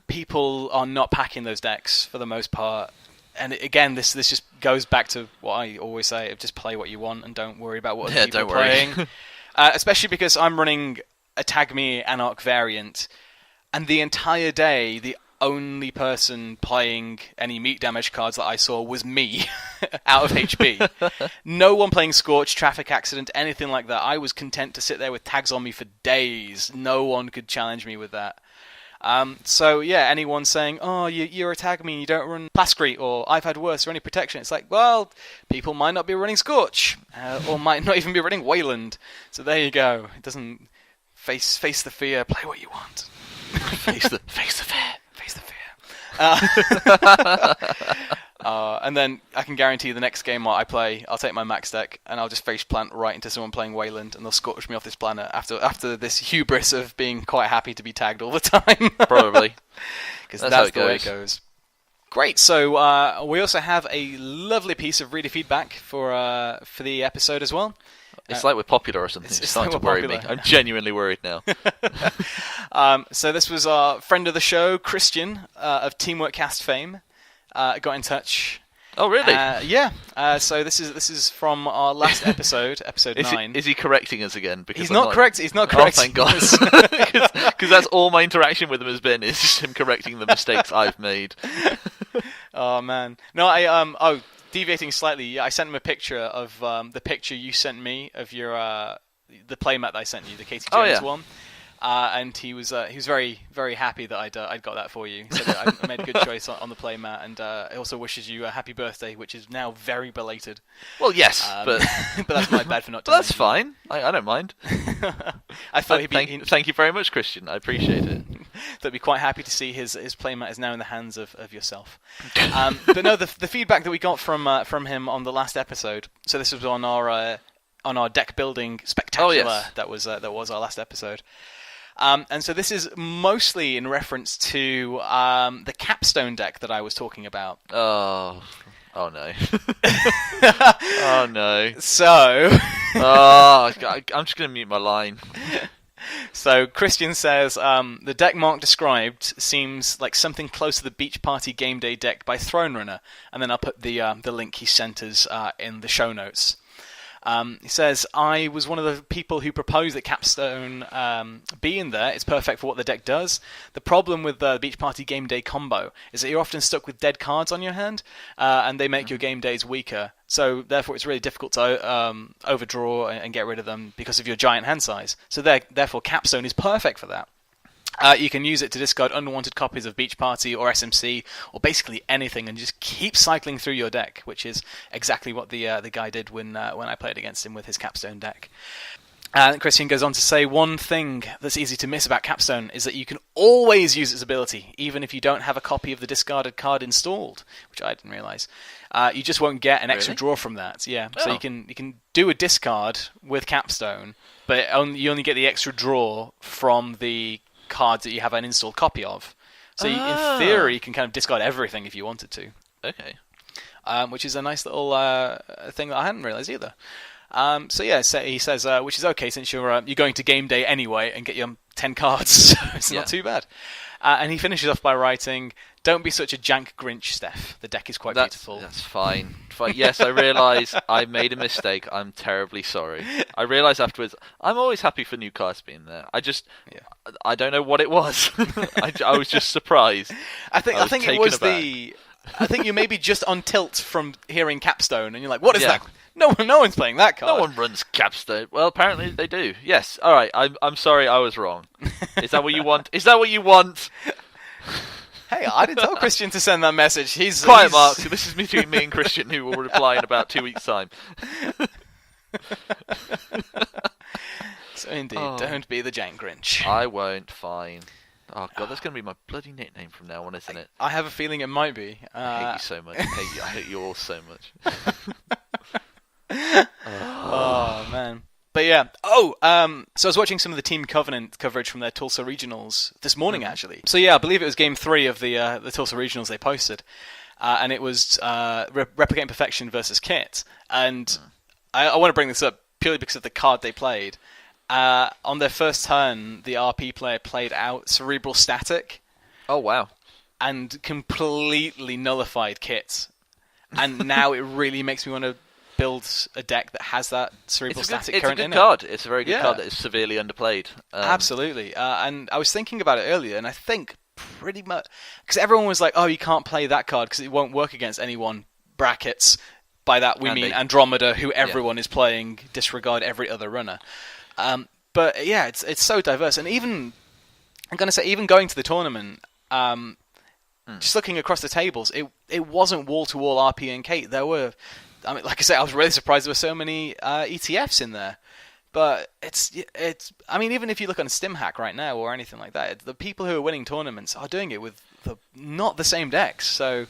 people are not packing those decks for the most part. And again, this just goes back to what I always say: just play what you want and don't worry about what other people are playing. Especially because I'm running a Tag Me Anarch variant, and the entire day the only person playing any meat damage cards that I saw was me out of HB. No one playing Scorch, Traffic Accident, anything like that. I was content to sit there with tags on me for days. No one could challenge me with that. So yeah, anyone saying, oh, you're a Tag Me and you don't run Plascrete or I've had worse or any protection, it's like, well, people might not be running Scorch or might not even be running Wayland. So there you go. It doesn't face the fear, play what you want. face the fear. And then I can guarantee the next game I play, I'll take my Max deck and I'll just face plant right into someone playing Wayland, and they'll scorch me off this planet after this hubris of being quite happy to be tagged all the time. Probably, because that's the way it goes. Great. So we also have a lovely piece of reader feedback for the episode as well. It's like we're popular or something. It's starting to worry me. I'm genuinely worried now. So this was our friend of the show, Krystian, of Teamwork Cast fame, got in touch. Oh, really? Yeah. So this is from our last episode, episode 9. Is he correcting us again? Because he's not correct. He's not correct. Oh, thank God. Because that's all my interaction with him has been. Is just him correcting the mistakes I've made. Oh man. No, deviating slightly, I sent him a picture of the picture you sent me of your the playmat that I sent you, the Katie Jones one, and he was very, very happy that I'd got that for you. He said I made a good choice on the playmat, and he also wishes you a happy birthday, which is now very belated. Well, yes, but but that's my bad for not. That's fine. I don't mind. I thought thank you very much, Krystian. I appreciate it. They'd be quite happy to see his playmat is now in the hands of yourself. But no, the feedback that we got from him on the last episode. So this was on our deck building spectacular. Oh, yes. That was our last episode. And so this is mostly in reference to the capstone deck that I was talking about. Oh no. Oh no. So. I'm just going to mute my line. So Krystian says the deck Mark described seems like something close to the Beach Party Game Day deck by Throne Runner, and then I'll put the link he sent us in the show notes. He says, I was one of the people who proposed that Capstone be in there. It's perfect for what the deck does. The problem with the Beach Party Game Day combo is that you're often stuck with dead cards on your hand, and they make your game days weaker. So therefore it's really difficult to overdraw and get rid of them because of your giant hand size. So therefore Capstone is perfect for that. You can use it to discard unwanted copies of Beach Party or SMC or basically anything, and just keep cycling through your deck, which is exactly what the guy did when I played against him with his Capstone deck. And Krystian goes on to say, one thing that's easy to miss about Capstone is that you can always use its ability, even if you don't have a copy of the discarded card installed, which I didn't realise. You just won't get an extra draw from that. Yeah, so you can do a discard with Capstone, but you only get the extra draw from the cards that you have an installed copy of. So in theory, you can kind of discard everything if you wanted to. Okay. Which is a nice little thing that I hadn't realised either. So he says, which is okay since you're going to game day anyway and get your 10 cards, so it's not too bad. And he finishes off by writing, "Don't be such a jank Grinch, Stef. The deck is quite beautiful." That's fine. Yes, I realise I made a mistake. I'm terribly sorry. I realised afterwards, I'm always happy for new cards being there. I don't know what it was. I was just surprised. I think it was aback. I think you may be just on tilt from hearing Capstone, and you're like, "What is that? No one's playing that card." No one runs Capstone. Well, apparently they do. Yes. All right. I'm sorry. I was wrong. Is that what you want? Is that what you want? Hey, I didn't tell Krystian to send that message. Quiet, Mark. This is between me and Krystian, who will reply in about 2 weeks' time. So indeed, don't be the jank Grinch. I won't. Fine. Oh god, that's going to be my bloody nickname from now on, isn't it? I have a feeling it might be. I hate you so much. I hate you all so much. Oh man. But yeah. So I was watching some of the Team Covenant coverage from their Tulsa Regionals this morning, actually. So yeah, I believe it was Game 3 of the Tulsa Regionals they posted, and it was Replicating Perfection versus Kit. And I want to bring this up purely because of the card they played. On their first turn, the RP player played out Cerebral Static. Oh, wow. And completely nullified Kit. And now it really makes me want to build a deck that has that Cerebral Static current in it. It's a good card. It's a very good card that is severely underplayed. Absolutely. And I was thinking about it earlier, and I think pretty much... Because everyone was like, oh, you can't play that card because it won't work against anyone. Brackets. By that we mean Andromeda, who everyone is playing, disregard every other runner. But yeah, it's so diverse, and even I'm going to say, even going to the tournament, just looking across the tables, it wasn't wall to wall RP and Kate. There were, I mean, like I say, I was really surprised there were so many ETFs in there. But it's I mean, even if you look on StimHack right now or anything like that, the people who are winning tournaments are doing it with not the same decks. So.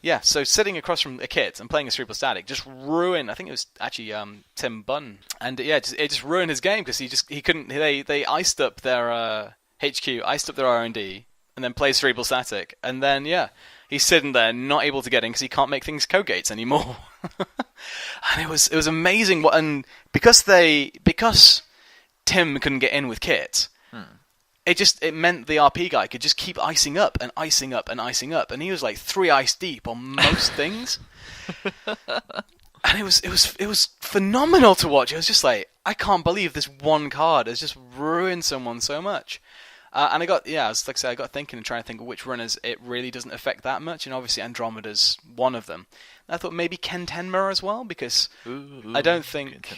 Yeah, so sitting across from a Kit and playing a Cerebral Static just ruined. I think it was actually Tim Bunn, and it just ruined his game because he couldn't. They iced up their HQ, iced up their R&D, and then played Cerebral Static, and then he's sitting there not able to get in because he can't make things co-gates anymore. And it was amazing and because Tim couldn't get in with Kit. It meant the RP guy could just keep icing up and icing up and icing up, and he was like 3 ice deep on most things. And it was phenomenal to watch. It was just like, I can't believe this one card has just ruined someone so much. And I got thinking and trying to think of which runners it really doesn't affect that much, and obviously Andromeda's one of them. And I thought maybe Ken Tenma as well, because I don't think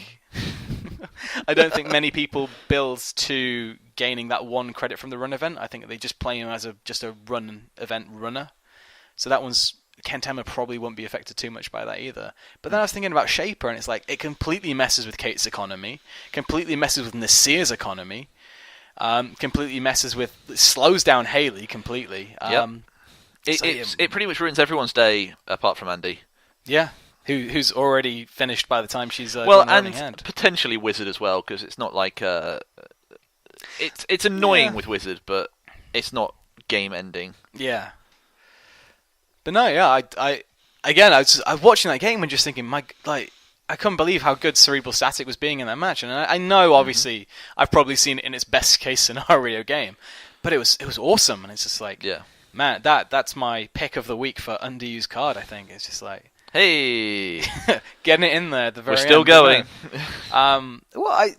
many people build to gaining that one credit from the run event. I think they just play him as just a run event runner. So that one's Ken Tenma probably won't be affected too much by that either. But then I was thinking about Shaper, and it's like it completely messes with Kate's economy, completely messes with Nasir's economy, completely slows down Haley completely. It pretty much ruins everyone's day apart from Andy. Yeah. Who's already finished by the time she's and potentially Wizard as well, because it's not like it's annoying with Wizard, but it's not game ending. Yeah, but no, yeah, I was watching that game and just thinking, I couldn't believe how good Cerebral Static was being in that match, and I know obviously I've probably seen it in its best case scenario game, but it was awesome, and it's just like, man, that's my pick of the week for underused card. I think it's just like. Hey, getting it in there at the very end. We're still going. Well,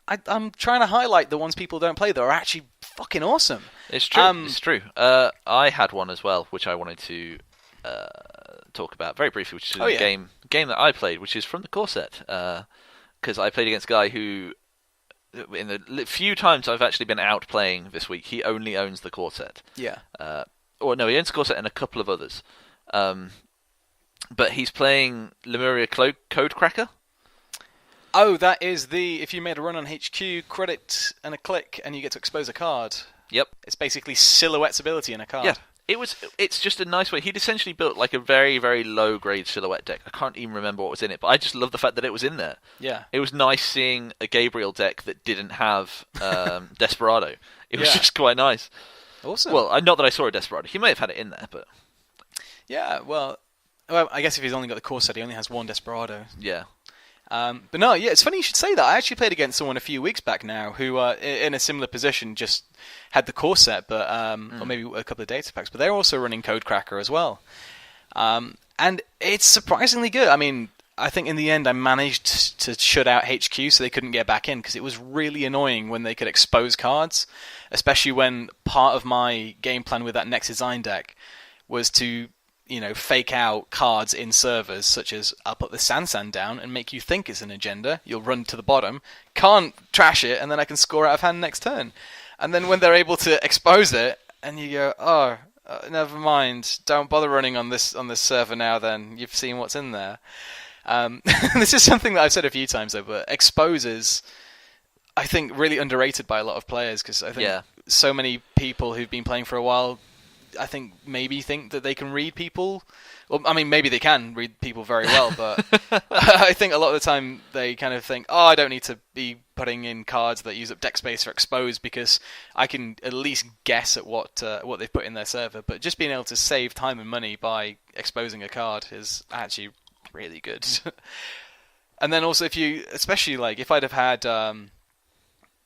I'm trying to highlight the ones people don't play that are actually fucking awesome. It's true. It's true. I had one as well, which I wanted to talk about very briefly, which is a game that I played, which is from the core set. Because I played against a guy who, in the few times I've actually been out playing this week, he only owns the core set. Yeah. He owns the core set and a couple of others. But he's playing Lemuria Codecracker. Oh, that is if you made a run on HQ, credit and a click, and you get to expose a card. Yep. It's basically Silhouette's ability in a card. Yeah. It's just a nice way. He'd essentially built like a very, very low-grade Silhouette deck. I can't even remember what was in it, but I just love the fact that it was in there. Yeah. It was nice seeing a Gabriel deck that didn't have Desperado. It was just quite nice. Awesome. Well, not that I saw a Desperado. He may have had it in there, but... Yeah, well, I guess if he's only got the core set, he only has one Desperado. Yeah. But no, yeah, it's funny you should say that. I actually played against someone a few weeks back now who, in a similar position, just had the core set, but or maybe a couple of data packs, but they're also running Codecracker as well. And it's surprisingly good. I mean, I think in the end I managed to shut out HQ so they couldn't get back in, because it was really annoying when they could expose cards, especially when part of my game plan with that Next Design deck was to... fake out cards in servers, such as I'll put the Sansan down and make you think it's an agenda. You'll run to the bottom, can't trash it, and then I can score out of hand next turn. And then when they're able to expose it, and you go, oh, never mind, don't bother running on this server now. Then you've seen what's in there. This is something that I've said a few times though, but expose is, I think, really underrated by a lot of players, because I think so many people who've been playing for a while, I think maybe think that they can read people. Well, I mean, maybe they can read people very well, but I think a lot of the time they kind of think, oh, I don't need to be putting in cards that use up deck space for expose, because I can at least guess at what they've put in their server. But just being able to save time and money by exposing a card is actually really good. And then also, especially like if I'd have had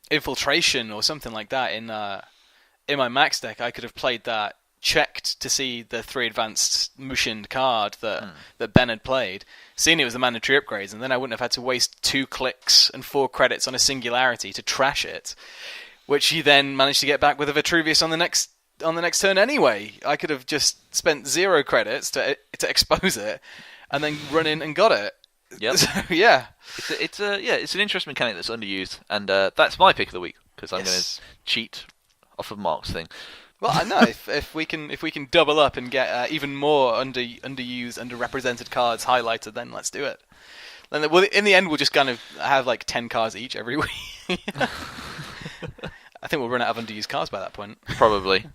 Infiltration or something like that in my Max deck, I could have played that, checked to see the 3 advanced Mushin card that Ben had played, seen it was the mandatory upgrades, and then I wouldn't have had to waste 2 clicks and 4 credits on a Singularity to trash it, which he then managed to get back with a Vitruvius on the next turn anyway. I could have just spent 0 credits to expose it, and then run in and got it. Yep. So, yeah. It's an interesting mechanic that's underused, and that's my pick of the week, because I'm going to cheat off of Mark's thing. Well, I know if we can double up and get even more underused, underrepresented cards highlighted, then let's do it. Then, in the end, we'll just kind of have like 10 cards each every week. I think we'll run out of underused cards by that point. Probably.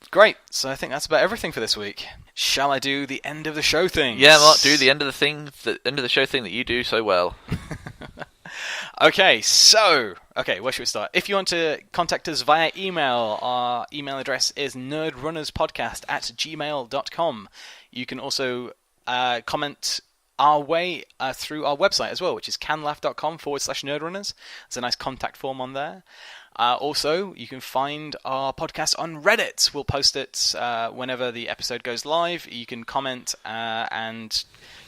Great. So I think that's about everything for this week. Shall I do the end of the show thing? Yeah, Mark, do the end of the show thing that you do so well. Okay, where should we start? If you want to contact us via email, our email address is nerdrunnerspodcast@gmail.com. You can also comment our way through our website as well, which is canlaugh.com/nerdrunners. There's a nice contact form on there. Also, you can find our podcast on Reddit. We'll post it whenever the episode goes live. You can comment and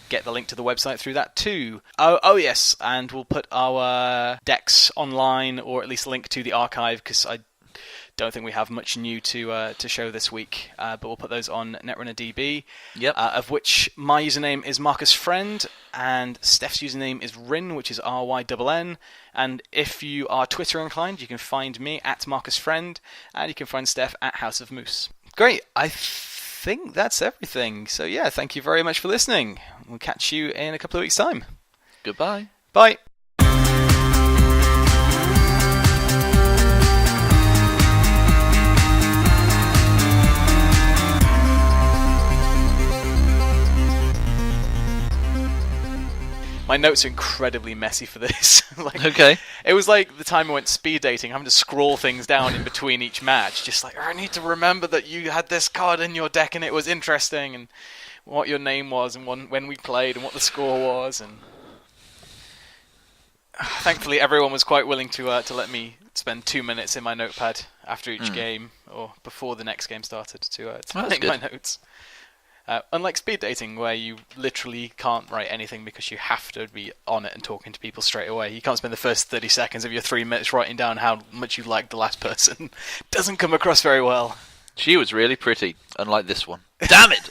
get the link to the website through that too. Oh yes, and we'll put our decks online, or at least link to the archive, because I don't think we have much new to show this week. But we'll put those on Netrunner DB. Yep. Of which my username is Marcus Friend, and Stef's username is Rin, which is RYNN. And if you are Twitter inclined, you can find me at Marcus Friend, and you can find Stef at House of Moose. Great. I think that's everything. So yeah, thank you very much for listening. We'll catch you in a couple of weeks' time. Goodbye. Bye. My notes are incredibly messy for this. Okay. It was like the time I went speed dating, having to scroll things down in between each match. Just like, I need to remember that you had this card in your deck and it was interesting, and what your name was, and when we played, and what the score was. And thankfully, everyone was quite willing to let me spend 2 minutes in my notepad after each game, or before the next game started, to make my notes. Unlike speed dating, where you literally can't write anything because you have to be on it and talking to people straight away. You can't spend the first 30 seconds of your 3 minutes writing down how much you liked the last person. Doesn't come across very well. She was really pretty, unlike this one. Damn it!